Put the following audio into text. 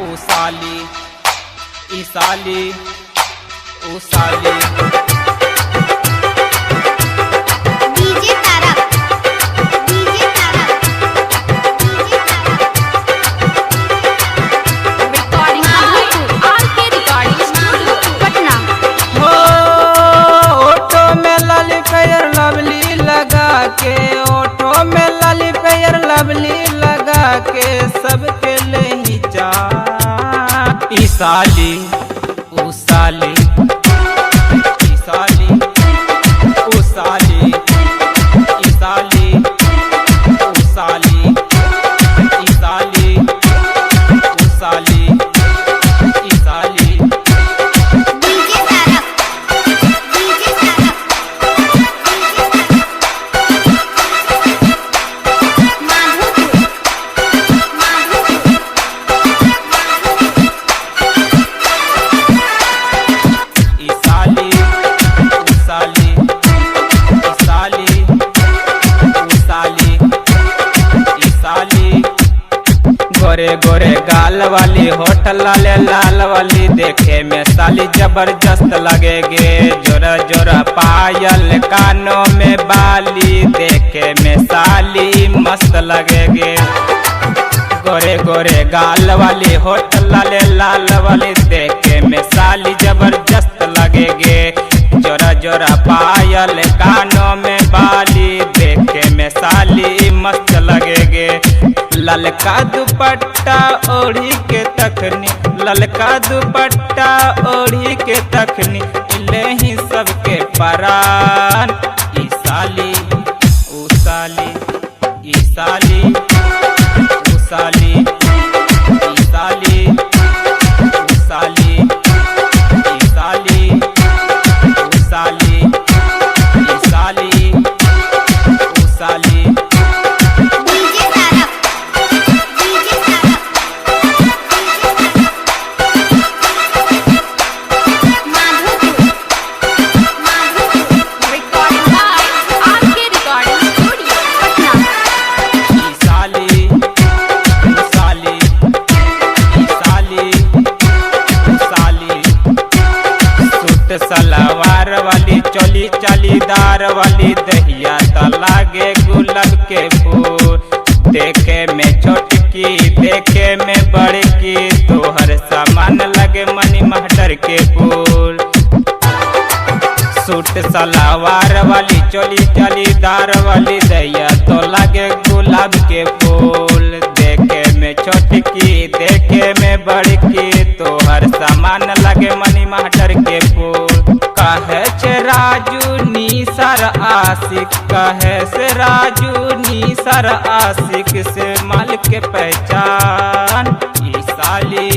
ऊ साली ई साली ऊ साली। DJ Tarak DJ Tarak DJ Tarak recording RK recording studio Patna. हो ऑटो में लाली फेयर लवली लगा के, ऑटो में लाली फेयर लवली लगा के सबके ले ही जा। ई साली ऊ साली ई साली ऊ साली ई साली ऊ साली ई साली ऊ साली ई साली। DJ Tarak DJ Tarak Madhopur Madhopur. ई साली ऊ साली ई साली ऊ साली ई साली। गोरे गोरे गाल वाली होठल लाले लाल वाली देखे में साली जबरदस्त लगेगे। जोरा जोरा पायल कानों में बाली देखे में साली मस्त लगेगे। गोरे गोरे गाल वाली होठल लाले लाल वाली देखे में साली जबरदस्त लगेगे। जोरा जोरा पायल कानों में बाली देखे में साली मस्त लगेगे। ललका दुपट्टा ओढ़ी के तखनी, ललका दुपट्टा ओढ़ी के तखनी ले ही सबके परान। ई साली ऊ साली ई साली ऊ साली ई साली ऊ साली ई साली ऊ साली ई साली ऊ साली। DJ Tarak DJ Tarak Madhopur Madhopur. Recording RK recording studio Patna. ई साली ऊ साली ई साली ऊ साली। सूट सलवार वाली चोली चालीदार वाली दहिया त लागे गुलाब के फूल। देखे में छोटकी देखे में बड़की तोहर सामान लगे मनी महटर के फूल। सूट सलवार वाली चोली चालीदार वाली दहिया तो लागे गुलाब के फूल। देखे में छोटकी देखे में बड़की तोहर सामान लगे मनी महटर के फूल। कहे से राजू निसार आशिक, कहे से राजू निसार आशिक से माल के पहचान। ई साली